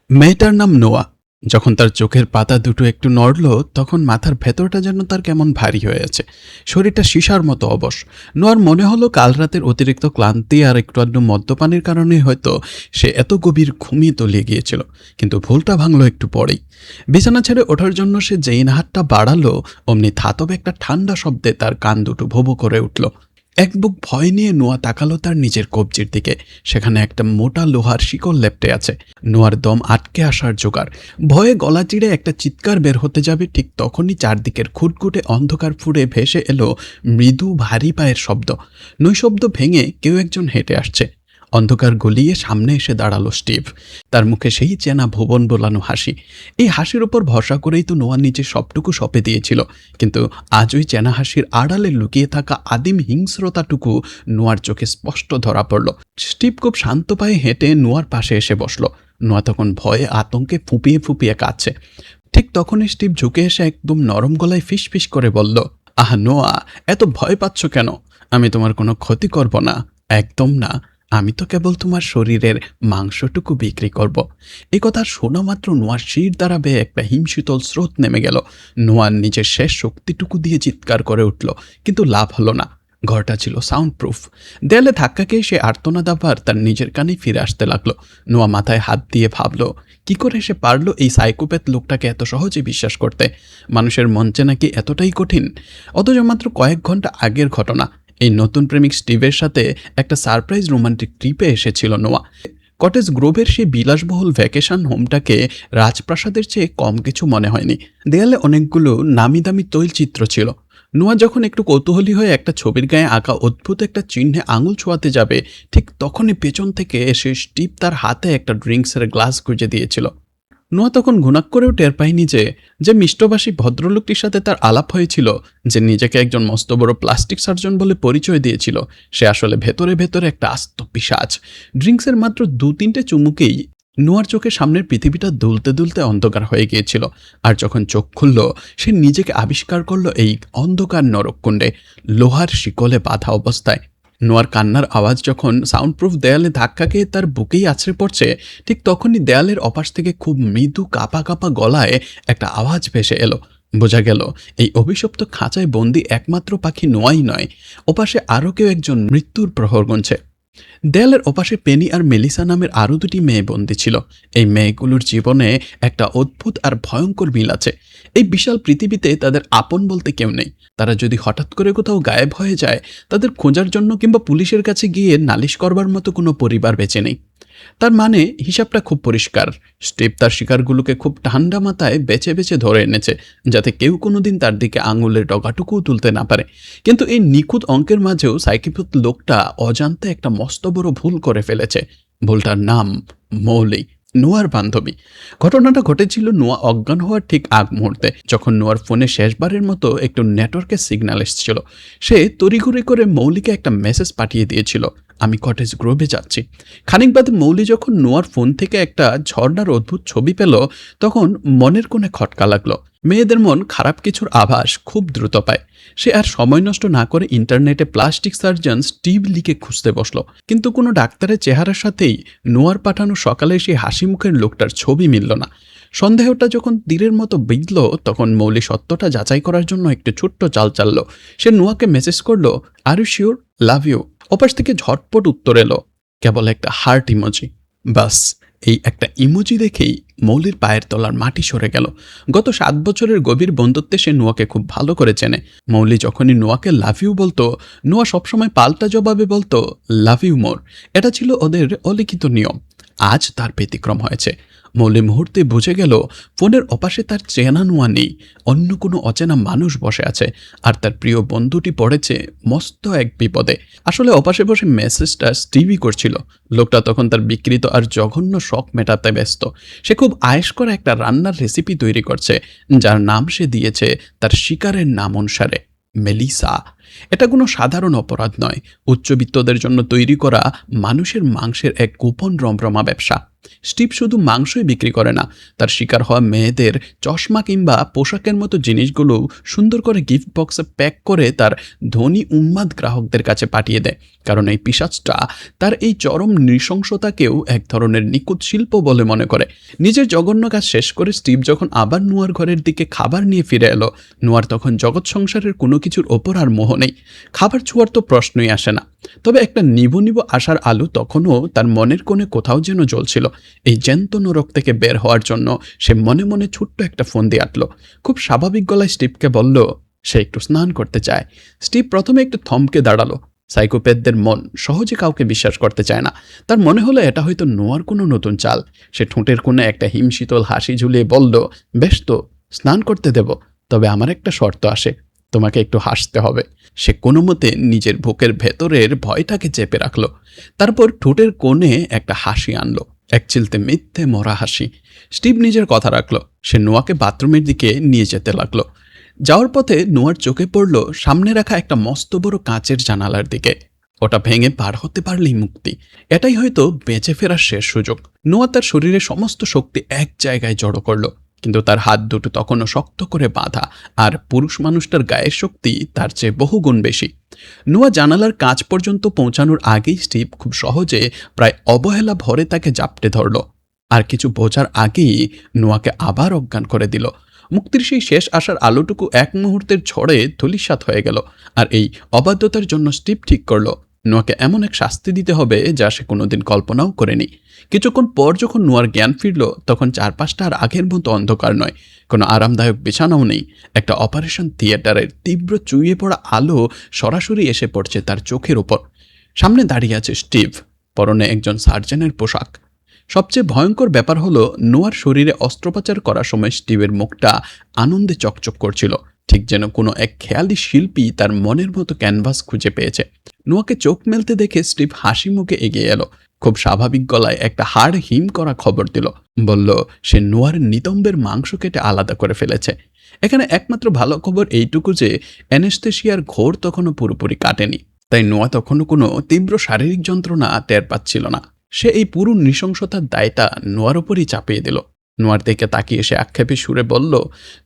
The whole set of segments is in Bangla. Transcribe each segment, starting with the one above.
মেয়েটার নাম নোয়া। যখন তার চোখের পাতা দুটো একটু নড়ল, তখন মাথার ভেতরটা যেন তার কেমন ভারী হয়ে আছে। শরীরটা সীসার মতো অবশ। নোয়ার মনে হলো কাল রাতের অতিরিক্ত ক্লান্তি আর একটু আধটু মদ্যপানের কারণেই হয়তো সে এত গভীর ঘুমিয়ে তলিয়ে গিয়েছিল। কিন্তু ভুলটা ভাঙল একটু পরেই। বিছানা ছেড়ে ওঠার জন্য সে যেই না হাতটা বাড়ালো, অমনি ধাতব একটা ঠান্ডা শব্দে তার কান দুটো ভোবো করে উঠল। এক বুক ভয় নিয়ে নোয়া তাকালো তার নিজের কবজির দিকে। সেখানে একটা মোটা লোহার শিকল লেপ্টে আছে। নোয়ার দম আটকে আসার জোগাড়। ভয়ে গলা চিড়ে একটা চিৎকার বের হতে যাবে, ঠিক তখনই চারদিকের খুটখুটে অন্ধকার ফুঁড়ে ভেসে এলো মৃদু ভারী পায়ের শব্দ। নৈশব্দ ভেঙে কেউ একজন হেঁটে আসছে। অন্ধকার গলিয়ে সামনে এসে দাঁড়ালো স্টিভ। তার মুখে সেই চেনা ভুবন বোলানো হাসি। এই হাসির ওপর ভরসা করেই তো নোয়া নিজের সবটুকু সঁপে দিয়েছিল। কিন্তু আজ ওই চেনা হাসির আড়ালে লুকিয়ে থাকা আদিম হিংস্রতাটুকু নোয়ার চোখে স্পষ্ট ধরা পড়ল। স্টিভ খুব শান্ত পায়ে হেঁটে নোয়ার পাশে এসে বসল। নোয়া তখন ভয়ে আতঙ্কে ফুঁপিয়ে ফুঁপিয়ে কাঁদছে। ঠিক তখনই স্টিভ ঝুঁকে এসে একদম নরম গলায় ফিস ফিস করে বলল, আহ নোয়া, এত ভয় পাচ্ছ কেন? আমি তোমার কোনো ক্ষতি করব না, একদম না। আমি তো কেবল তোমার শরীরের মাংসটুকু বিক্রি করব। এই কথা শোনা মাত্র নোয়ার শির দ্বারা বেয়ে একটা হিমশীতল স্রোত নেমে গেল। নোয়ার নিজের শেষ শক্তিটুকু দিয়ে চিৎকার করে উঠল, কিন্তু লাভ হলো না। ঘরটা ছিল সাউন্ড প্রুফ। দেয়ালে ধাক্কা খেয়ে সে আর্তনাদ আবার তার নিজের কানে ফিরে আসতে লাগলো। নোয়া মাথায় হাত দিয়ে ভাবল, কি করে সে পারলো এই সাইকোপ্যাথ লোকটাকে এত সহজে বিশ্বাস করতে? মানুষের মন চেনা কি এতটাই কঠিন? অথচ মাত্র কয়েক ঘন্টা আগের ঘটনা। এই নতুন প্রেমিক স্টিভের সাথে একটা সারপ্রাইজ রোমান্টিক ট্রিপে এসেছিল নোয়া। কটেজ গ্রোভের সেই বিলাসবহুল ভ্যাকেশন হোমটাকে রাজপ্রাসাদের চেয়ে কম কিছু মনে হয়নি। দেয়ালে অনেকগুলো নামি দামি তৈলচিত্র ছিল। নোয়া যখন একটু কৌতূহলী হয়ে একটা ছবির গায়ে আঁকা অদ্ভুত একটা চিহ্নে আঙুল ছোঁয়াতে যাবে, ঠিক তখনই পেছন থেকে এসে স্টিভ তার হাতে একটা ড্রিঙ্কসের গ্লাস গুঁজে দিয়েছিল। নোয়া তখন ঘুণাক করেও টের পায়নি যে মিষ্টভাষী ভদ্রলোকটির সাথে তার আলাপ হয়েছিল, যে নিজেকে একজন মস্ত বড় প্লাস্টিক সার্জন বলে পরিচয় দিয়েছিল, সে আসলে ভেতরে ভেতরে একটা আস্ত পিশাচ। ড্রিঙ্কসের মাত্র 2-3টে চুমুকেই নোয়ার চোখের সামনের পৃথিবীটা দুলতে দুলতে অন্ধকার হয়ে গিয়েছিল। আর যখন চোখ খুলল, সে নিজেকে আবিষ্কার করলো এই অন্ধকার নরককুণ্ডে, লোহার শিকলে বাঁধা অবস্থায়। নোয়ার কান্নার আওয়াজ যখন সাউন্ডপ্রুফ দেয়ালে ধাক্কা খেয়ে তার বুকেই আছড়ে পড়ছে, ঠিক তখনই দেয়ালের অপাশ থেকে খুব মৃদু কাঁপা কাঁপা গলায় একটা আওয়াজ ভেসে এলো। বোঝা গেল এই অভিশপ্ত খাঁচায় বন্দি একমাত্র পাখি নোয়াই নয়, ওপাশে আরও কেউ একজন মৃত্যুর প্রহর গুনছে। দেয়ালের ওপাশে পেনি আর মেলিসা নামের আরও 2টি মেয়ে বন্দী ছিল। এই মেয়েগুলোর জীবনে একটা অদ্ভুত আর ভয়ঙ্কর মিল আছে। এই বিশাল পৃথিবীতে তাদের আপন বলতে কেউ নেই। তারা যদি হঠাৎ করে কোথাও গায়েব হয়ে যায়, তাদের খোঁজার জন্য কিংবা পুলিশের কাছে গিয়ে নালিশ করবার মতো কোনো পরিবার বেঁচে নেই। তার মানে হিসাবটা খুব পরিষ্কার। স্টিভ তার শিকারগুলোকে খুব ঠান্ডা মাথায় বেছে বেছে ধরে এনেছে, যাতে কেউ কোনোদিন তার দিকে আঙুলের ডগাটুকুও তুলতে না পারে। কিন্তু এই নিখুঁত অঙ্কের মাঝেও সাইকোপ্যাথ লোকটা অজান্তে একটা মস্ত বড় ভুল করে ফেলেছে। ভুলটার নাম মৌলি, নোয়ার বান্ধবী। ঘটনাটা ঘটেছিল নোয়া অজ্ঞান হওয়ার ঠিক আগ মুহূর্তে, যখন নোয়ার ফোনে শেষবারের মতো একটু নেটওয়ার্কের সিগন্যাল এসেছিল। সে তড়িঘড়ি করে মৌলিকে একটা মেসেজ পাঠিয়ে দিয়েছিল, আমি কটেজ গ্রোভে যাচ্ছি। খানিক বাদে মৌলি যখন নোয়ার ফোন থেকে একটা ঝর্ণার অদ্ভুত ছবি পেল, তখন মনের কোণে খটকা লাগলো। মেয়েদের মন খারাপ কিছুর আভাস খুব দ্রুত পায়। সে আর সময় নষ্ট না করে ইন্টারনেটে প্লাস্টিক সার্জন স্টিভ লিকে খুঁজতে বসলো। কিন্তু কোনো ডাক্তারের চেহারার সাথেই নোয়ার পাঠানো সকালে সেই হাসি মুখের লোকটার ছবি মিলল না। সন্দেহটা যখন তীরের মতো বিঁধল, তখন মৌলি সত্যটা যাচাই করার জন্য একটু ছোট্ট চাল চালল। সে নোয়াকে মেসেজ করলো, are you sure, love you. ওপাশ থেকে ঝটপট উত্তর এলো, কেবল একটা হার্ট ইমোজি। বাস, এই একটা ইমোজি দেখেই মৌলির পায়ের তলার মাটি সরে গেল। গত 7 বছরের গভীর বন্ধুত্বে সে নোয়াকে খুব ভালো করে চেনে। মৌলি যখনই নোয়াকে লাভ ইউ বলতো, নোয়া সবসময় পাল্টা জবাবে বলতো লাভ ইউ মোর। এটা ছিল ওদের অলিখিত নিয়ম। আজ তার ব্যতিক্রম হয়েছে। মৌলি মুহূর্তে বুঝে গেল ফোনের ওপাশে তার চেনা নোয়া নেই, অন্য কোনো অচেনা মানুষ বসে আছে। আর তার প্রিয় বন্ধুটি পড়েছে মস্ত এক বিপদে। আসলে ওপাশে বসে মেসেজটা স্টিভই করছিল। লোকটা তখন তার বিকৃত আর জঘন্য শখ মেটাতে ব্যস্ত। সে খুব আয়েশ করে একটা রান্নার রেসিপি তৈরি করছে, যার নাম সে দিয়েছে তার শিকারের নাম অনুসারে, মেলিসা। এটা কোনো সাধারণ অপরাধ নয়, উচ্চবিত্তদের জন্য তৈরি করা মানুষের মাংসের এক গোপন রমরমা ব্যবসা। স্টিভ শুধু মাংসই বিক্রি করে না, তার শিকার হওয়া মেয়েদের চশমা কিংবা পোশাকের মতো জিনিসগুলো সুন্দর করে গিফট বক্সে প্যাক করে তার ধনী উন্মাদ গ্রাহকদের কাছে পাঠিয়ে দেয়। কারণ এই পিশাচটা তার এই চরম নৃশংসতাকেও এক ধরনের নিখুঁত শিল্প বলে মনে করে। নিজের জঘন্য কাজ শেষ করে স্টিভ যখন আবার নোয়ার ঘরের দিকে খাবার নিয়ে ফিরে এলো, নোয়ার তখন জগৎ সংসারের কোনো কিছুর ওপর আর মোহ নেই। খাবার ছোঁয়ার তো প্রশ্নই আসে না। তবে একটা নিবু নিবু আশার আলো তখনও তার মনের কোণে কোথাও যেন জ্বলছিল। এই জ্যান্ত নরক থেকে বের হওয়ার জন্য সে মনে মনে ছোট্ট একটা ফন্দি আঁটল। খুব স্বাভাবিক গলায় স্টিভকে বলল সে একটু স্নান করতে চায়। স্টিভ প্রথমে একটু থমকে দাঁড়ালো। সাইকোপ্যাথদের মন সহজে কাউকে বিশ্বাস করতে চায় না। তার মনে হলো এটা হয়তো নোয়ার কোনো নতুন চাল। সে ঠোঁটের কোণে একটা হিমশীতল হাসি ঝুলিয়ে বলল, বেশ তো, স্নান করতে দেব, তবে আমার একটা শর্ত আসে, তোমাকে একটু হাসতে হবে। সে কোনো মতে নিজের বুকের ভেতরের ভয়টাকে চেপে রাখল। তারপর ঠোঁটের কোণে একটা হাসি আনলো, এক চিলতে মিথ্যে মরা হাসি। স্টিভ নিজের কথা রাখলো। সে নোয়াকে বাথরুমের দিকে নিয়ে যেতে লাগলো। যাওয়ার পথে নোয়ার চোখে পড়ল সামনে রাখা একটা মস্ত বড় কাঁচের জানালার দিকে। ওটা ভেঙে পার হতে পারলেই মুক্তি। এটাই হয়তো বেঁচে ফেরার শেষ সুযোগ। নোয়া তার শরীরে সমস্ত শক্তি এক জায়গায় জড়ো করলো, কিন্তু তার হাত দুটো তখনও শক্ত করে বাঁধা, আর পুরুষ মানুষটার গায়ের শক্তি তার চেয়ে বহুগুণ বেশি। নোয়া জানালার কাঁচ পর্যন্ত পৌঁছানোর আগেই স্টিভ খুব সহজে, প্রায় অবহেলা ভরে তাকে জাপটে ধরল। আর কিছু বোঝার আগেই নোয়াকে আবার অজ্ঞান করে দিল। মুক্তির সেই শেষ আসার আলোটুকু এক মুহূর্তের ঝড়ে ধূলিসাৎ হয়ে গেল। আর এই অবাধ্যতার জন্য স্টিভ ঠিক করল নোয়াকে এমন এক শাস্তি দিতে হবে যা সে কোনোদিন কল্পনাও করেনি। কিছুক্ষণ পর যখন নোয়ার জ্ঞান ফিরল, তখন চারপাশটা আর আগের মতো অন্ধকার নয়, কোনো আরামদায়ক বিছানাও নেই। একটা অপারেশন থিয়েটারের তীব্র চুইয়ে পড়া আলো সরাসরি এসে পড়ছে তার চোখের ওপর। সামনে দাঁড়িয়ে আছে স্টিভ, পরনে একজন সার্জনের পোশাক। সবচেয়ে ভয়ঙ্কর ব্যাপার হলো নোয়ার শরীরে অস্ত্রোপচার করার সময় স্টিভের মুখটা আনন্দে চকচক করছিল, ঠিক যেন কোনো এক খেয়ালি শিল্পী তার মনের মতো ক্যানভাস খুঁজে পেয়েছে। নোয়াকে চোখ মেলতে দেখে স্টিভ হাসি মুখে এগিয়ে এলো। খুব স্বাভাবিক গলায় একটা হাড় হিম করা খবর দিল। বলল সে নোয়ার নিতম্বের মাংস কেটে আলাদা করে ফেলেছে। এখানে একমাত্র ভালো খবর এইটুকু যে অ্যানেস্থেশিয়ার ঘোর তখনও পুরোপুরি কাটেনি, তাই নোয়া তখনও কোনো তীব্র শারীরিক যন্ত্রণা টের পাচ্ছিল না। সে এই পুরো নৃশংসতার দায়টা নোয়ার উপরই চাপিয়ে দিল। নোয়ার দিকে তাকিয়ে সে আক্ষেপে সুরে বলল,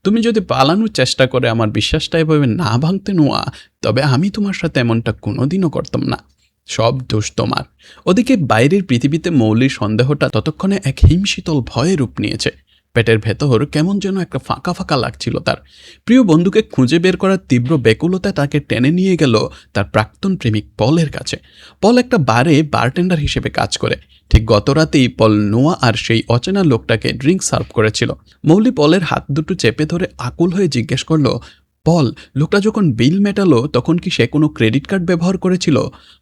তুমি যদি পালানোর চেষ্টা করে আমার বিশ্বাসটা এভাবে না ভাঙতে নোয়া, তবে আমি তোমার সাথে এমনটা কোনোদিনও করতাম না। সব দোষ তোমার। ওদিকে বাইরের পৃথিবীতে মৌলির সন্দেহটা ততক্ষণে এক হিমশীতল ভয়ে রূপ নিয়েছে। পেটের ভেতর কেমন যেন একটা ফাঁকা ফাঁকা লাগছিল তার। প্রিয় বন্ধুকে খুঁজে বের করার তীব্র ব্যাকুলতা তাকে টেনে নিয়ে গেল তার প্রাক্তন প্রেমিক পলের কাছে। পল একটা বারে বারটেন্ডার হিসেবে কাজ করে। ঠিক গত রাতেই পল নোয়া আর সেই অচেনা লোকটাকে ড্রিঙ্ক সার্ভ করেছিল। মৌলি পলের হাত দুটো চেপে ধরে আকুল হয়ে জিজ্ঞেস করল, পল, লোকটা যখন বিল মেটালো তখন কি সে কোনো ক্রেডিট কার্ড ব্যবহার করেছিল?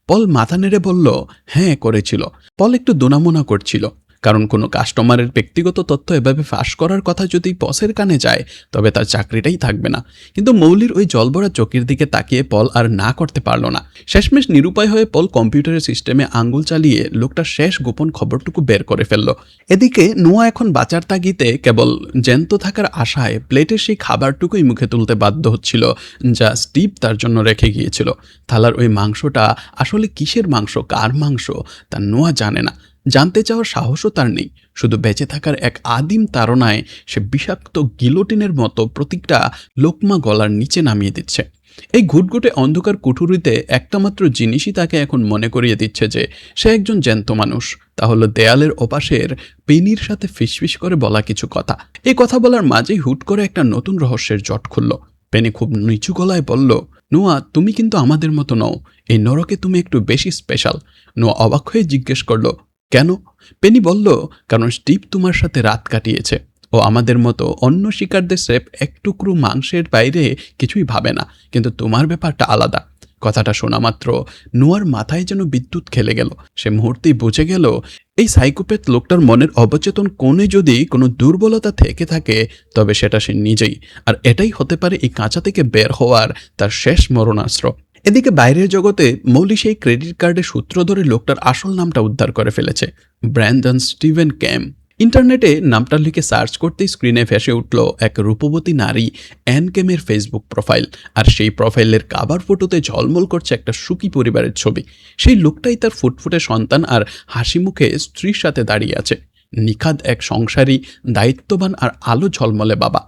পল মাথা নেড়ে বলল, হ্যাঁ করেছিল। পল একটু দোনামোনা করছিল, কারণ কোনো কাস্টমারের ব্যক্তিগত তথ্য এভাবে ফাঁস করার কথা যদি বসের কানে যায় তবে তার চাকরিটাই থাকবে না। কিন্তু মৌলির ওই জলভরা চোখের দিকে তাকিয়ে পল আর না করতে পারল না। শেষমেশ নিরুপায় হয়ে পল কম্পিউটারের সিস্টেমে আঙ্গুল চালিয়ে লোকটার শেষ গোপন খবরটুকু বের করে ফেলল। এদিকে নোয়া এখন বাঁচার তাগিতে কেবল জ্যান্ত থাকার আশায় প্লেটের সেই খাবারটুকুই মুখে তুলতে বাধ্য হচ্ছিল যা স্টিভ তার জন্য রেখে গিয়েছিল। থালার ওই মাংসটা আসলে কিসের মাংস, কার মাংস, তা নোয়া জানে না। জানতে চাওয়ার সাহসও তার নেই। শুধু বেঁচে থাকার এক আদিম তাড়নায় সে বিষাক্ত গিলোটিনের মতো প্রতিটা লোকমা গলার নিচে নামিয়ে দিচ্ছে। এই ঘুটঘুটে অন্ধকার কুঠুরিতে একটা মাত্র জিনিসই তাকে এখন মনে করিয়ে দিচ্ছে যে সে একজন জ্যান্ত মানুষ। তা হলো দেয়ালের ওপাশের পেনির সাথে ফিসফিস করে বলা কিছু কথা। এই কথা বলার মাঝেই হুট করে একটা নতুন রহস্যের জট খুলল। পেনি খুব নিচু গলায় বলল, নোয়া, তুমি কিন্তু আমাদের মতো নও। এই নরকে তুমি একটু বেশি স্পেশাল। নোয়া অবাক হয়ে জিজ্ঞেস করল, কেন? পেনি বলল, কারণ স্টিভ তোমার সাথে রাত কাটিয়েছে। ও আমাদের মতো অন্য শিকারদের স্রেফ এক টুকরো মাংসের বাইরে কিছুই ভাবে না, কিন্তু তোমার ব্যাপারটা আলাদা। কথাটা শোনা মাত্র নোয়ার মাথায় যেন বিদ্যুৎ খেলে গেল। সে মুহূর্তেই বুঝে গেল এই সাইকোপ্যাথ লোকটার মনের অবচেতন কোণে যদি কোনো দুর্বলতা থেকে থাকে তবে সেটা সে নিজেই। আর এটাই হতে পারে এই কাঁচা থেকে বের হওয়ার তার শেষ মরণাস্ত্র। এদিকে বাইরের জগতে মৌলি সেই ক্রেডিট কার্ডের সূত্র ধরে লোকটার আসল নামটা উদ্ধার করে ফেলেছে, ব্র্যান্ডন স্টিভেন ক্যাম। ইন্টারনেটে নামটা লিখে সার্চ করতেই স্ক্রিনে ভেসে উঠল এক রূপবতী নারী অ্যান ক্যামের ফেসবুক প্রোফাইল। আর সেই প্রোফাইলের কাভার ফটোতে ঝলমল করছে একটা সুখী পরিবারের ছবি। সেই লোকটাই তার ফুটফুটে সন্তান আর হাসি মুখে স্ত্রীর সাথে দাঁড়িয়ে আছে। নিখাদ এক সংসারী, দায়িত্ববান আর আলো ঝলমলে বাবা।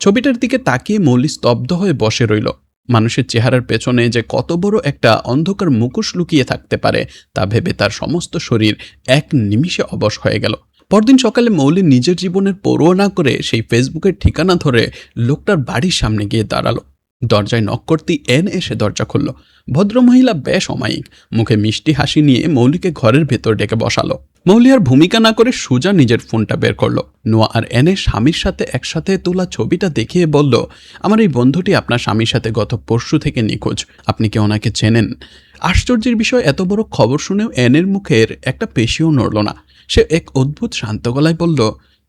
ছবিটার দিকে তাকিয়ে মৌলি স্তব্ধ হয়ে বসে রইল। মানুষের চেহারার পেছনে যে কত বড় একটা অন্ধকার মুখোশ লুকিয়ে থাকতে পারে তা ভেবে তার সমস্ত শরীর এক নিমিষে অবশ হয়ে গেল। পরদিন সকালে মৌলি নিজের জীবনের পরোয়া না করে সেই ফেসবুকের ঠিকানা ধরে লোকটার বাড়ির সামনে গিয়ে দাঁড়ালো। দরজায় নক করতেই এন এসে দরজা খুলল। ভদ্রমহিলা বেশ অমায়িক, মুখে মিষ্টি হাসি নিয়ে মৌলিকে ঘরের ভেতর ডেকে বসালো। মৌলি আর ভূমিকা না করে সোজা নিজের ফোনটা বের করলো। নোয়া আর এনের স্বামীর সাথে একসাথে তোলা ছবিটা দেখিয়ে বলল, আমার এই বন্ধুটি আপনার স্বামীর সাথে গত পরশু থেকে নিখোঁজ। আপনি কি ওনাকে চেনেন? আশ্চর্যের বিষয়, এত বড় খবর শুনেও এনের মুখের একটা পেশিও নড়ল না। সে এক অদ্ভুত শান্ত গলায় বলল,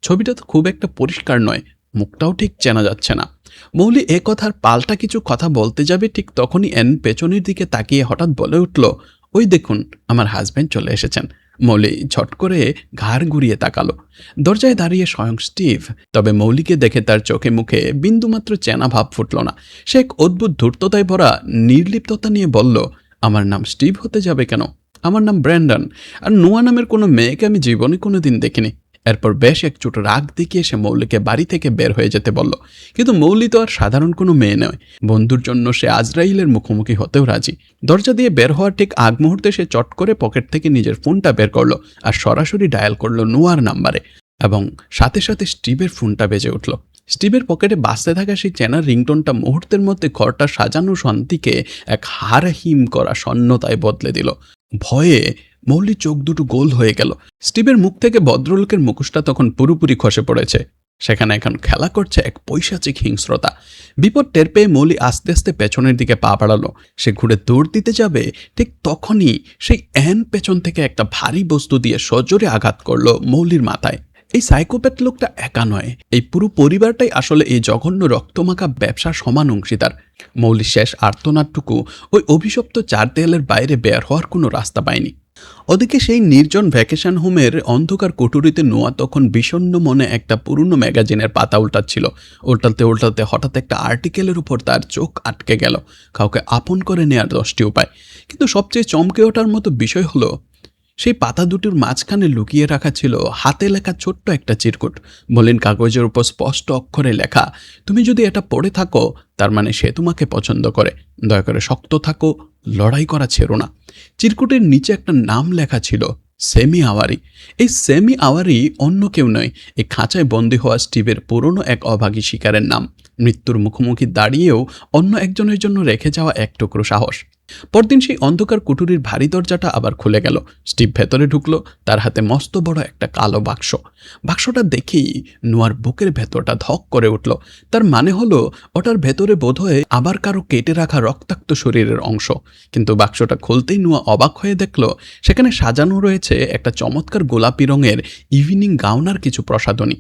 ছবিটা তো খুব একটা পরিষ্কার নয়, মুখটাও ঠিক চেনা যাচ্ছে না। মৌলি এ কথার পাল্টা কিছু কথা বলতে যাবে, ঠিক তখনই এন পেছনের দিকে তাকিয়ে হঠাৎ বলে উঠল, ওই দেখুন, আমার হাজব্যান্ড চলে এসেছেন। মৌলি ঝট করে ঘাড় ঘুরিয়ে তাকালো। দরজায় দাঁড়িয়ে স্বয়ং স্টিভ। তবে মৌলিকে দেখে তার চোখে মুখে বিন্দুমাত্র চেনা ভাব ফুটল না। সে এক অদ্ভুত ধূর্ততায় ভরা নির্লিপ্ততা নিয়ে বলল, আমার নাম স্টিভ হতে যাবে কেন? আমার নাম ব্র্যান্ডন, আর নোয়া নামের কোনো মেয়েকে আমি জীবনে কোনো দিন দেখিনি। এরপর বেশ একচুট রাগ দেখিয়ে সে মৌলিকে বাড়ি থেকে বের হয়ে যেতে বলল। কিন্তু মৌলি তো আর সাধারণ কোনো মেয়ে নয়। বন্ধুর জন্য সে আজরাইলের মুখোমুখি হতেও রাজি। দরজা দিয়ে বের হওয়ার ঠিক আগ মুহূর্তে সে চট করে পকেট থেকে নিজের ফোনটা বের করলো আর সরাসরি ডায়াল করলো নোয়ার নাম্বারে, এবং সাথে সাথে স্টিভের ফোনটা বেজে উঠল। স্টিভের পকেটে বাজতে থাকা সেই চেনা রিংটোনটা মুহূর্তের মধ্যে ঘরটা সাজানো শান্তিকে এক হারহিম করা শূন্যতায় বদলে দিল। ভয়ে মৌলির চোখ দুটো গোল হয়ে গেল। স্টিভের মুখ থেকে ভদ্রলোকের মুখোশটা তখন পুরোপুরি খসে পড়েছে। সেখানে এখন খেলা করছে এক পৈশাচিক হিংস্রতা। বিপদ টের পেয়ে মৌলি আস্তে আস্তে পেছনের দিকে পা বাড়ালো। সে ঘুরে দৌড় দিতে যাবে, ঠিক তখনই সেই এন পেছন থেকে একটা ভারী বস্তু দিয়ে সজোরে আঘাত করলো মৌলির মাথায়। এই সাইকোপ্যাথ লোকটা একা নয়, এই পুরো পরিবারটাই আসলে এই জঘন্য রক্তমাখা ব্যবসার সমান অংশীদার। মৌলির শেষ আর্তনাদটুকু ওই অভিশপ্ত চার দেয়ালের বাইরে বের হওয়ার কোনো রাস্তা পায়নি। ওদিকে সেই নির্জন ভ্যাকেশন হোমের অন্ধকার কুটুরিতে নোয়া তখন বিষণ্ণ মনে একটা পুরনো ম্যাগাজিনের পাতা উল্টাচ্ছিল। উল্টাতে উল্টাতে হঠাৎ একটা আর্টিকেলের উপর তার চোখ আটকে গেল। কাউকে আপন করে নেওয়ার 10টি উপায়। কিন্তু সবচেয়ে চমকে ওঠার মতো বিষয় হলো, সেই পাতা দুটির মাঝখানে লুকিয়ে রাখা ছিল হাতে লেখা ছোট্ট একটা চিরকুট। মলিন কাগজের উপর স্পষ্ট অক্ষরে লেখা, তুমি যদি এটা পড়ে থাকো তার মানে সে তোমাকে পছন্দ করে। দয়া করে শক্ত থাকো, লড়াই করা ছেড়ো না। চিরকুটের নিচে একটা নাম লেখা ছিল, সেমি আওয়ারি। এই সেমি আওয়ারি অন্য কেউ নয়, এই খাঁচায় বন্দী হওয়া স্টিভের পুরনো এক অভাগী শিকারের নাম। মৃত্যুর মুখোমুখি দাঁড়িয়েও অন্য একজনের জন্য রেখে যাওয়া এক টুকরো সাহস। পরদিন সেই অন্ধকার কুঠুরির ভারী দরজাটা আবার খুলে গেল। স্টিভ ভেতরে ঢুকলো, তার হাতে মস্ত বড় একটা কালো বাক্স। বাক্সটা দেখেই নোয়ার বুকের ভেতরটা ধক করে উঠল। তার মানে হলো ওটার ভেতরে বোধহয় আবার কারো কেটে রাখা রক্তাক্ত শরীরের অংশ। কিন্তু বাক্সটা খুলতেই নোয়া অবাক হয়ে দেখল, সেখানে সাজানো রয়েছে একটা চমৎকার গোলাপি রঙের ইভিনিং গাউন আর কিছু প্রসাধনী।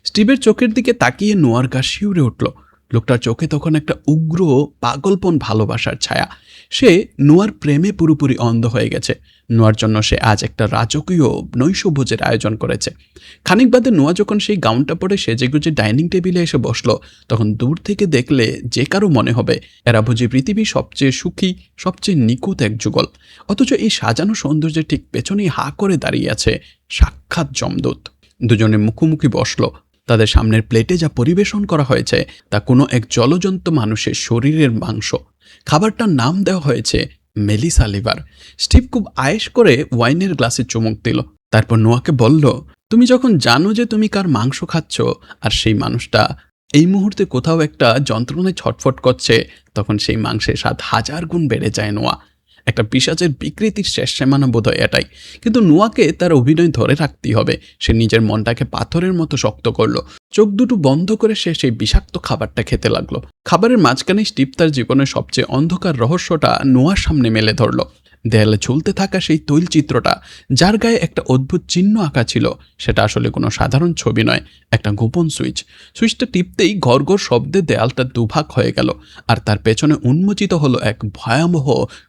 স্টিভের চোখের দিকে তাকিয়ে নোয়ার গা শিউরে উঠল। লোকটার চোখে তখন একটা উগ্র পাগলপন ভালোবাসার ছায়া। সে নোয়ার প্রেমে পুরোপুরি অন্ধ হয়ে গেছে। নোয়ার জন্য সে আজ একটা রাজকীয় নৈশভোজের আয়োজন করেছে। খানিক বাদে নোয়া যখন সেই গাউনটা পরে সেজেগুজে ডাইনিং টেবিলে এসে বসলো, তখন দূর থেকে দেখলে যে কারো মনে হবে এরা বুঝি পৃথিবীর সবচেয়ে সুখী, সবচেয়ে নিখুঁত এক যুগল। অথচ এই সাজানো সৌন্দর্যের ঠিক পেছনেই হা করে দাঁড়িয়ে আছে সাক্ষাৎ যমদূত। দুজনে মুখোমুখি বসলো। তাদের সামনের প্লেটে যা পরিবেশন করা হয়েছে তা কোনো এক জলজন্ত মানুষের শরীরের মাংস। খাবারটার নাম দেওয়া হয়েছে মেলিসা লিভার। স্টিভ খুব আয়েশ করে ওয়াইনের গ্লাসে চুমুক দিল। তারপর নোয়াকে বলল, তুমি যখন জানো যে তুমি কার মাংস খাচ্ছ, আর সেই মানুষটা এই মুহূর্তে কোথাও একটা যন্ত্রণায় ছটফট করছে, তখন সেই মাংসের স্বাদ 1000 গুণ বেড়ে যায় নোয়া। একটা পিশাচের বিকৃতির শেষ সীমানা বোধ হয় এটাই। কিন্তু নোয়াকে তার অভিনয় ধরে রাখতেই হবে। সে নিজের মনটাকে পাথরের মতো শক্ত করলো। চোখ দুটো বন্ধ করে সে সেই বিষাক্ত খাবারটা খেতে লাগলো। খাবারের মাঝখানে স্টিভ তার জীবনের সবচেয়ে অন্ধকার রহস্যটা নোয়ার সামনে মেলে ধরলো। দেয়ালে ঝুলতে থাকা সেই তৈলচিত্রটা, যার গায়ে একটা অদ্ভুত চিহ্ন আঁকা ছিল, সেটা আসলে কোনো সাধারণ ছবি নয়, একটা গোপন সুইচ। সুইচটা টিপতেই ঘর শব্দে দেয়ালটা দুভাগ হয়ে গেল, আর তার পেছনে উন্মোচিত হলো এক ভয়াবহ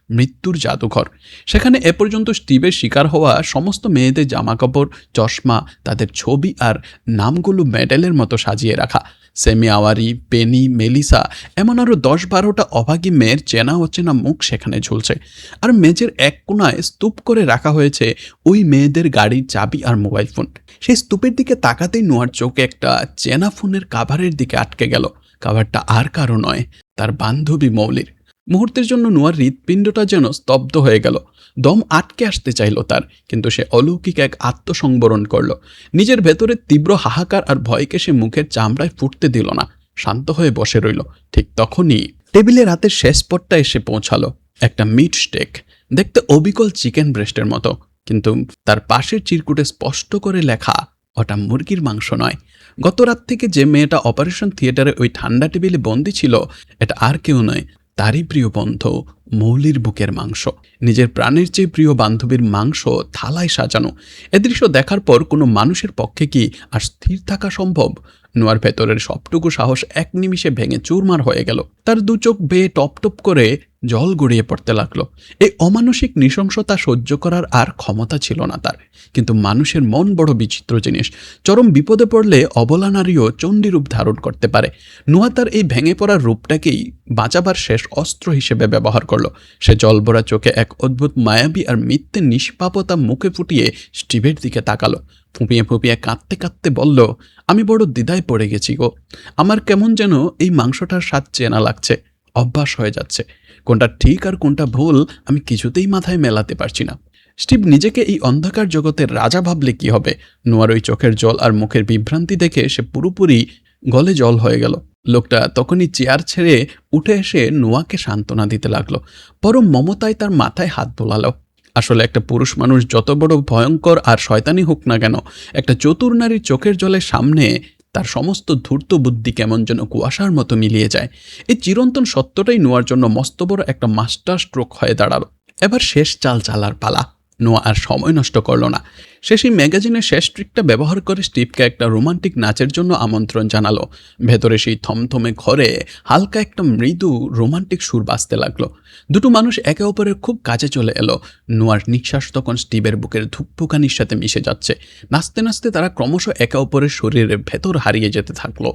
মৃত্যুর জাদুঘর। সেখানে এ পর্যন্ত স্টিভের শিকার হওয়া সমস্ত মেয়েদের জামাকাপড়, চশমা, তাদের ছবি আর নামগুলো মেডেলের মতো সাজিয়ে রাখা। সেমি আওয়ারি, পেনি, মেলিসা এমন আরও ১০-১২টা অভাগী মেয়ের চেনা অচেনা মুখ সেখানে ঝুলছে। আর মেঝের এক কোণায় স্তূপ করে রাখা হয়েছে ওই মেয়েদের গাড়ির চাবি আর মোবাইল ফোন। সেই স্তূপের দিকে তাকাতেই নোয়ার চোখে একটা চেনা ফোনের কাভারের দিকে আটকে গেল। কাভারটা আর কারো নয়, তার বান্ধবী মৌলির। মুহূর্তের জন্য নোয়ার হৃৎপিণ্ডটা যেন স্তব্ধ হয়ে গেল। দম আটকে আসতে চাইল তার, কিন্তু সে অলৌকিক এক আত্মসংবরণ করল। নিজের ভেতরে তীব্র হাহাকার আর ভয়কে সে মুখের চামড়ায় ফুটতে দিল না, শান্ত হয়ে বসে রইল। ঠিক তখনই টেবিলে রাতের শেষ পথটা এসে পৌঁছালো। একটা মিট স্টেক, দেখতে অবিকল চিকেন ব্রেস্টের মতো, কিন্তু তার পাশের চিরকুটে স্পষ্ট করে লেখা ওটা মুরগির মাংস নয়। গত রাত থেকে যে মেয়েটা অপারেশন থিয়েটারে ওই ঠান্ডা টেবিলে বন্দি ছিল, এটা আর কেউ নয়, তারই প্রিয় বন্ধু মৌলির বুকের মাংস। নিজের প্রাণের চেয়ে প্রিয় বান্ধবীর মাংস থালায় সাজানো। এ দৃশ্য দেখার পর কোনো মানুষের পক্ষে কি আর স্থির থাকা সম্ভব? নোয়ার ভেতরের সবটুকু সাহস এক নিমিষে ভেঙে চুরমার হয়ে গেল। তার দু চোখ বেয়ে টপ টপ করে জল গড়িয়ে পড়তে লাগলো। এই অমানসিক নৃশংসতা সহ্য করার আর ক্ষমতা ছিল না তার। কিন্তু মানুষের মন বড় বিচিত্র জিনিস। চরম বিপদে পড়লে অবলা নারীও চণ্ডীরূপ ধারণ করতে পারে। নোয়া তার এই ভেঙে পড়ার রূপটাকেই বাঁচাবার শেষ অস্ত্র হিসেবে ব্যবহার করলো। সে জলভরা চোখে এক অদ্ভুত মায়াবী আর মিথ্যে নিষ্পাপতা মুখে ফুটিয়ে স্টিভের দিকে তাকালো। ফুঁপিয়ে ফুঁপিয়ে কাঁদতে কাঁদতে বলল, আমি বড় দ্বিধায় পড়ে গেছি গো। আমার কেমন যেন এই মাংসটার স্বাদ চেনা লাগছে, অভ্যাস হয়ে যাচ্ছে। কোনটা ঠিক আর কোনটা ভুল আমি কিছুতেই মাথায় মেলাতে পারছি না। স্টিভ নিজেকে এই অন্ধকার জগতের রাজা ভাবলে কি হবে? নোয়ার ওই চোখের জল আর মুখের বিভ্রান্তি দেখে সে পুরোপুরি গলে জল হয়ে গেল। লোকটা তখনই চেয়ার ছেড়ে উঠে এসে নোয়াকে সান্ত্বনা দিতে লাগলো। পরম মমতায় তার মাথায় হাত বোলালো। আসলে একটা পুরুষ মানুষ যত বড় ভয়ঙ্কর আর শয়তানি হোক না কেন, একটা চতুর নারীর চোখের জলের সামনে তার সমস্ত ধূর্ত বুদ্ধি কেমন যেন কুয়াশার মতো মিলিয়ে যায়। এই চিরন্তন সত্যটাই নোয়ার জন্য মস্ত বড় একটা মাস্টার স্ট্রোক হয়ে দাঁড়ালো। এবার শেষ চাল চালার পালা। নোয়া আর সময় নষ্ট করল না। সে সেই ম্যাগাজিনের শেষ ট্রিকটা ব্যবহার করে স্টিভকে একটা রোমান্টিক নাচের জন্য আমন্ত্রণ জানালো। ভেতরে সেই থমথমে ঘরে হালকা একটা মৃদু রোমান্টিক সুর বাজতে লাগলো। দুটো মানুষ একে অপরের খুব কাছে চলে এলো। নোয়ার নিঃশ্বাস তখন স্টিভের বুকের ধুকপুকানির সাথে মিশে যাচ্ছে। নাচতে নাচতে তারা ক্রমশ একে অপরের শরীরের ভেতর হারিয়ে যেতে থাকলো।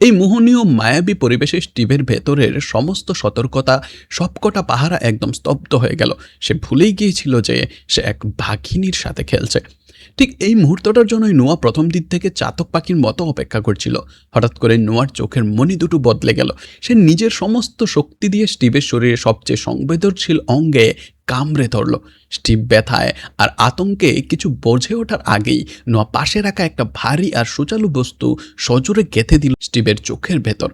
এই মোহনীয় মায়াবী পরিবেশে স্টিভের ভেতরের সমস্ত সতর্কতা, সবকটা পাহারা একদম স্তব্ধ হয়ে গেল। সে ভুলেই গিয়েছিল যে সে এক বাঘিনীর সাথে খেলছে। ঠিক এই মুহূর্তটার জন্যই নোয়া প্রথম দিক থেকে চাতক পাখির মতো অপেক্ষা করছিল। হঠাৎ করে নোয়ার চোখের মনি দুটো বদলে গেল। সে নিজের সমস্ত শক্তি দিয়ে স্টিভের শরীরে সবচেয়ে সংবেদনশীল অঙ্গে কামড়ে ধরল। স্টিভ ব্যথায় আর আতঙ্কে কিছু বোঝে ওঠার আগেই নোয়া পাশে রাখা একটা ভারী আর সুচালু বস্তু সজোরে গেঁথে দিল স্টিভের চোখের ভেতর।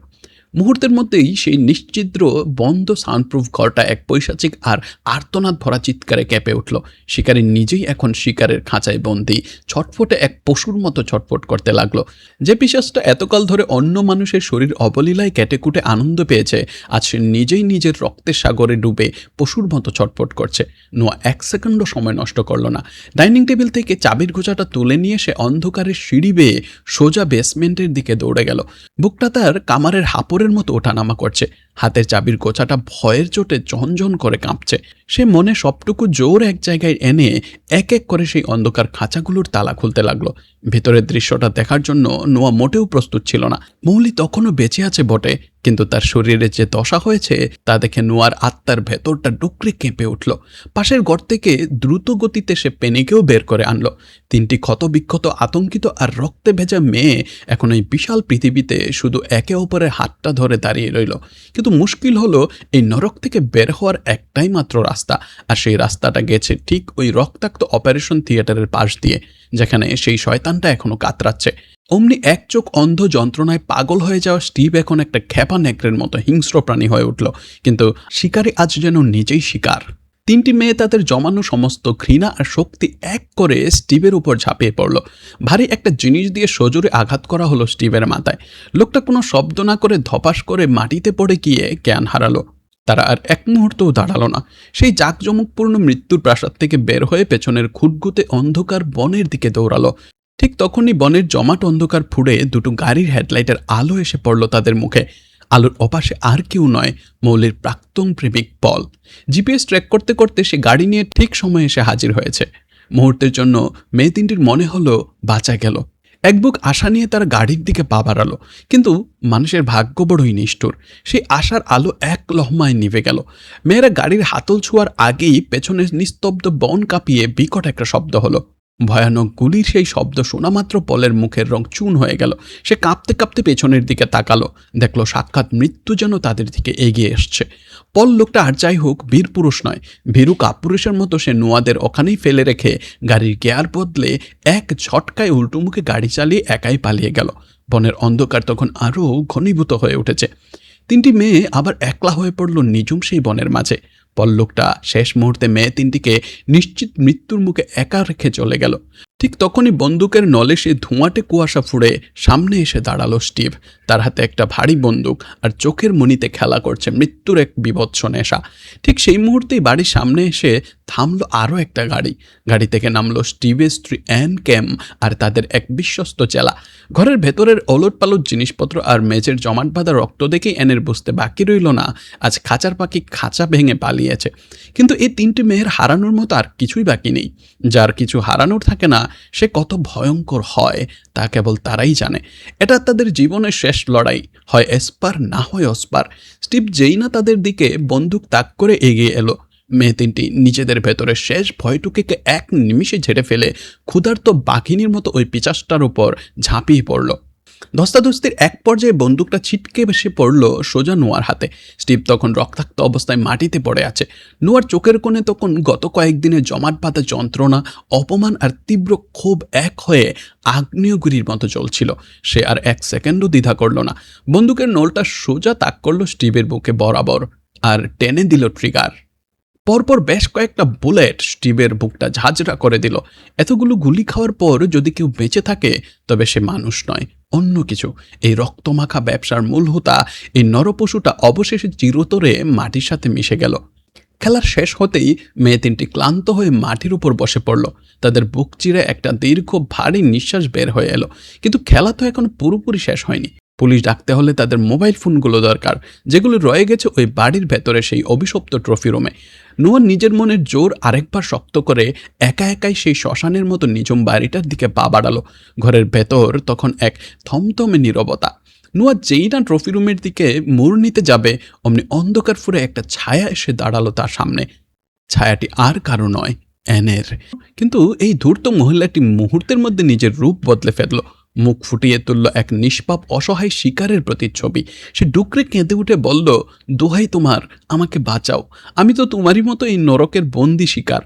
মুহূর্তের মধ্যেই সেই নিশ্চিদ্র বন্ধ সাউন্ডপ্রুফ ঘরটা এক পৈশাচিক আর আর্তনাদ ভরা চিৎকারে কেঁপে উঠল। শিকারী নিজেই এখন শিকারের খাঁচায় বন্দি, ছটফটে এক পশুর মতো ছটফট করতে লাগলো। যে পিশাচটা এতকাল ধরে অন্য মানুষের শরীর অবলীলায় কেটেকুটে আনন্দ পেয়েছে, আজ সে নিজেই নিজের রক্তের সাগরে ডুবে পশুর মতো ছটফট করছে। নোয়া এক সেকেন্ডও সময় নষ্ট করল না। ডাইনিং টেবিল থেকে চাবির গোছাটা তুলে নিয়ে সে অন্ধকারের সিঁড়ি বেয়ে সোজা বেসমেন্টের দিকে দৌড়ে গেল। বুকটা তার কামারের হাঁপড়ের মতো ওঠানামা করছে। হাতের চাবির গোছাটা ভয়ের চোটে ঝনঝন করে কাঁপছে। সে মনে সবটুকু জোর এক জায়গায় এনে এক এক করে সেই অন্ধকার খাঁচাগুলোর তালা খুলতে লাগলো। ভেতরের দৃশ্যটা দেখার জন্য নোয়া মোটেও প্রস্তুত ছিল না। মৌলি তখনও বেঁচে আছে বটে, কিন্তু তার শরীরে যে দশা হয়েছে তা দেখে নোয়ার আত্মার ভেতরটা ডুকরে কেঁপে উঠল। পাশের ঘর থেকে দ্রুত গতিতে সে পেনিকেও বের করে আনলো। তিনটি ক্ষতবিক্ষত, আতঙ্কিত আর রক্তে ভেজা মেয়ে এখন এই বিশাল পৃথিবীতে শুধু একে অপরের হাতটা ধরে দাঁড়িয়ে রইল। কিন্তু মুশকিল হলো, এই নরক থেকে বের হওয়ার একটাই মাত্র রাস্তা, আর সেই রাস্তাটা গেছে ঠিক ওই রক্তাক্ত অপারেশন থিয়েটারের পাশ দিয়ে, যেখানে সেই শয়তানটা এখনো কাতরাচ্ছে। অমনি এক চোখ অন্ধ যন্ত্রণায় পাগল হয়ে যাওয়া স্টিভ এখন একটা খেপা নেকড়ের মতো হিংস্র প্রাণী হয়ে উঠল। কিন্তু শিকারী আজ যেন নিজেই শিকার। তিনটি মেয়ে তাদের জমানো সমস্ত ঘৃণা আর শক্তি এক করে স্টিভের উপর ঝাঁপিয়ে পড়ল। ভারী একটা জিনিস দিয়ে সজোরে আঘাত করা হলো স্টিভের মাথায়। লোকটা কোনো শব্দ না করে ধপাস করে মাটিতে পড়ে গিয়ে জ্ঞান হারালো। তারা আর এক মুহূর্তও দাঁড়ালো না। সেই জাঁকজমকপূর্ণ মৃত্যুর প্রাসাদ থেকে বের হয়ে পেছনের খুঁতখুঁতে অন্ধকার বনের দিকে দৌড়ালো। ঠিক তখনই বনের জমাট অন্ধকার ফুঁড়ে দুটো গাড়ির হেডলাইটের আলো এসে পড়ল তাদের মুখে। আলোর অপাশে আর কেউ নয়, মৌলির প্রাক্তন প্রেমিক পল। জিপিএস ট্র্যাক করতে করতে সে গাড়ি নিয়ে ঠিক সময়ে এসে হাজির হয়েছে। মুহূর্তের জন্য মেয়ে তিনটির মনে হলো বাঁচা গেল। এক বুক আশা নিয়ে তারা গাড়ির দিকে পা বাড়ালো, কিন্তু মানুষের ভাগ্য বড়ই নিষ্ঠুর। সেই আশার আলো এক লহমায় নিভে গেল। মেয়েরা গাড়ির হাতল ছোঁয়ার আগেই পেছনে নিস্তব্ধ বন কাঁপিয়ে বিকট একটা শব্দ হলো। ভয়ানক গুলির সেই শব্দ শোনা মাত্র পলের মুখের রং চুন হয়ে গেল। সে কাঁপতে কাঁপতে পেছনের দিকে তাকালো, দেখলো সাক্ষাৎ মৃত্যু যেন তাদের দিকে এগিয়ে এসছে। পল লোকটা আর যাই হোক বীর পুরুষ নয়, ভীরু কাপুরুষের মতো সে নোয়াদের ওখানেই ফেলে রেখে গাড়ির গিয়ার বদলে এক ঝটকায় উল্টোমুখে গাড়ি চালিয়ে একাই পালিয়ে গেল। বনের অন্ধকার তখন আরও ঘনীভূত হয়ে উঠেছে। তিনটি মেয়ে আবার একলা হয়ে পড়ল নিঝুম সেই বনের মাঝে। পল্লবটা শেষ মুহূর্তে মেয়ে তিনটিকে নিশ্চিত মৃত্যুর মুখে একা রেখে চলে গেল। ঠিক তখনই বন্দুকের নলে সে ধোঁয়াটে কুয়াশা ফুঁড়ে সামনে এসে দাঁড়ালো স্টিভ। তার হাতে একটা ভারী বন্দুক, আর চোখের মণিতে খেলা করছে মৃত্যুর এক বীভৎস নেশা। ঠিক সেই মুহূর্তেই বাড়ির সামনে এসে থামলো আরও একটা গাড়ি। গাড়ি থেকে নামলো স্টিভের স্ত্রী অ্যান ক্যাম আর তাদের এক বিশ্বস্ত চেলা। ঘরের ভেতরের ওলটপালট জিনিসপত্র আর মেঝের জমাট বাঁধা রক্ত দেখেই অ্যানের বুঝতে বাকি রইল না আজ খাঁচার পাখি খাঁচা ভেঙে পালিয়েছে। কিন্তু এই তিনটি মেয়ের হারানোর মতো আর কিছুই বাকি নেই। যার কিছু হারানোর থাকে না সে কত ভয়ঙ্কর হয় তা কেবল তারাই জানে। এটা তাদের জীবনের শেষ লড়াই, হয় এসপার না হয় অস্পার। স্টিভ যেই না তাদের দিকে বন্দুক তাক করে এগিয়ে এলো, মেয়ে তিনটি নিজেদের ভেতরে শেষ ভয়টুকে এক নিমিষে ঝেড়ে ফেলে ক্ষুধার্ত বাঘিনীর মতো ওই পিচাসটার উপর ঝাঁপিয়ে পড়ল। ধস্তাধস্তির এক পর্যায়ে বন্দুকটা ছিটকে বেশি পড়ল সোজা নোয়ার হাতে। স্টিভ তখন রক্তাক্ত অবস্থায় মাটিতে পড়ে আছে। নোয়ার চোখের কোণে তখন গত কয়েকদিনের জমাট বাঁধা যন্ত্রণা, অপমান আর তীব্র ক্ষোভ এক হয়ে আগ্নেয়গিরির মতো চলছিল। সে আর এক সেকেন্ডও দ্বিধা করল না। বন্দুকের নলটা সোজা তাক করল স্টিভের বুকে বরাবর আর টেনে দিল ট্রিগার। পরপর বেশ কয়েকটা বুলেট স্টিভের বুকটা ঝাঁঝরা করে দিল। এতগুলো গুলি খাওয়ার পর যদি কেউ বেঁচে থাকে তবে সে মানুষ নয়, অন্য কিছু। এই রক্তমাখা ব্যবসার মূল হোতা এই নরপশুটা অবশেষে চিরতরে মাটির সাথে মিশে গেল। খেলার শেষ হতেই মেয়ে তিনটি ক্লান্ত হয়ে মাটির উপর বসে পড়ল। তাদের বুক চিরে একটা দীর্ঘ ভারী নিঃশ্বাস বের হয়ে এলো। কিন্তু খেলা তো এখন পুরোপুরি শেষ হয়নি। পুলিশ ডাকতে হলে তাদের মোবাইল ফোনগুলো দরকার, যেগুলো রয়ে গেছে ওই বাড়ির ভেতরে সেই অভিশপ্ত ট্রফি রুমে। নোয়া নিজের মনের জোর আরেকবার শক্ত করে একা একাই সেই শ্মশানের মতো নিঝুম বাড়িটার দিকে পা বাড়ালো। ঘরের ভেতর তখন এক থমথমে নীরবতা। নোয়া যেই না ট্রফি রুমের দিকে মোড় নিতে যাবে, অমনি অন্ধকার ফুরে একটা ছায়া এসে দাঁড়ালো তার সামনে। ছায়াটি আর কারো নয়, অ্যানের। কিন্তু এই ধূর্ত মহিলাটি মুহূর্তের মধ্যে নিজের রূপ বদলে ফেলল। মুখ ফুটিয়ে তুলল এক নিষ্পাপ অসহায় শিকারের প্রতিচ্ছবি। সে ডুকরে কেঁদে উঠে বলল, দোহাই তোমার, আমাকে বাঁচাও, আমি তো তোমারই মতো এই নরকের বন্দি শিকার।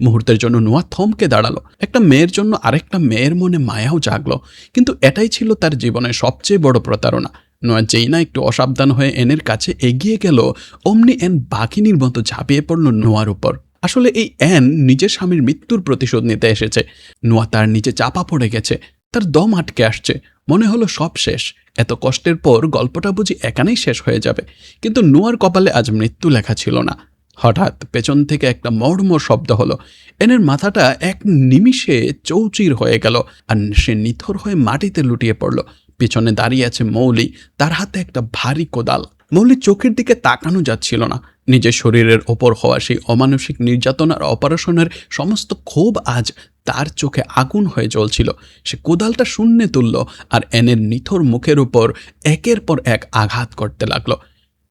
মুহূর্তের জন্য নোয়া থমকে দাঁড়ালো। একটা মেয়ের জন্য আরেকটা মেয়ের মনে মায়াও জাগলো। কিন্তু এটাই ছিল তার জীবনের সবচেয়ে বড় প্রতারণা। নোয়া যেই না একটু অসাবধান হয়ে এনের কাছে এগিয়ে গেল, অমনি এন বাঘিনীর মতো ঝাঁপিয়ে পড়ল নোয়ার উপর। আসলে এই অ্যান নিজের স্বামীর মৃত্যুর প্রতিশোধ নিতে এসেছে। নোয়া তার নিচে চাপা পড়ে গেছে, তার দম আটকে আসছে। মনে হলো সব শেষ, এত কষ্টের পর গল্পটা বুঝি এখানেই শেষ হয়ে যাবে। কিন্তু নোয়ার কপালে আজ মৃত্যু লেখা ছিল না। হঠাৎ পেছন থেকে একটা মর্মর শব্দ হলো। এনের মাথাটা এক নিমিষে চৌচির হয়ে গেল আর সে নিথর হয়ে মাটিতে লুটিয়ে পড়ল। পিছনে দাঁড়িয়ে আছে মৌলি, তার হাতে একটা ভারী কোদাল। মৌলির চোখের দিকে তাকানো যাচ্ছিল না। নিজের শরীরের ওপর হওয়া সেই অমানসিক নির্যাতন আর অপারেশনের সমস্ত ক্ষোভ আজ তার চোখে আগুন হয়ে জ্বলছিল। সে কোদালটা শূন্যে তুলল আর এনের নিথর মুখের উপর একের পর এক আঘাত করতে লাগলো।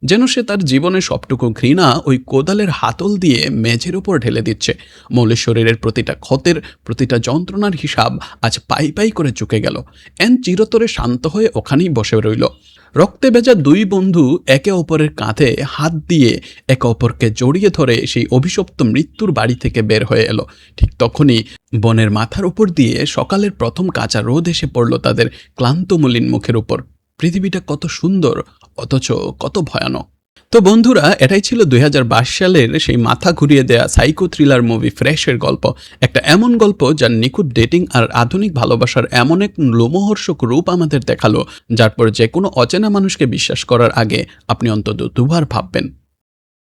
যেন সে তার জীবনের সবটুকু ঘৃণা ওই কোদালের হাতল দিয়ে মেঝের উপর ঢেলে দিচ্ছে। মৌলের শরীরের প্রতিটা ক্ষতের, প্রতিটা যন্ত্রণার হিসাব আজ পাই পাই করে চুকে গেল। এন চিরতরে শান্ত হয়ে ওখানেই বসে রইল। রক্তে ভেজা দুই বন্ধু একে অপরের কাঁধে হাত দিয়ে একে অপরকে জড়িয়ে ধরে সেই অভিশপ্ত মৃত্যুর বাড়ি থেকে বের হয়ে এলো। ঠিক তখনই বনের মাথার উপর দিয়ে সকালের প্রথম কাঁচা রোদ এসে পড়ল তাদের ক্লান্ত মলিন মুখের উপর। পৃথিবীটা কত সুন্দর, অথচ কত ভয়ানক। তো বন্ধুরা, এটাই ছিল 2022 সালের সেই মাথা ঘুরিয়ে দেয়া সাইকো থ্রিলার মুভি ফ্রেশের গল্প। একটা এমন গল্প যার নিখুঁত ডেটিং আর আধুনিক ভালোবাসার এমন এক লোমহর্ষক রূপ আমাদের দেখালো, যার পর যে কোনো অচেনা মানুষকে বিশ্বাস করার আগে আপনি অন্তত দুবার ভাববেন।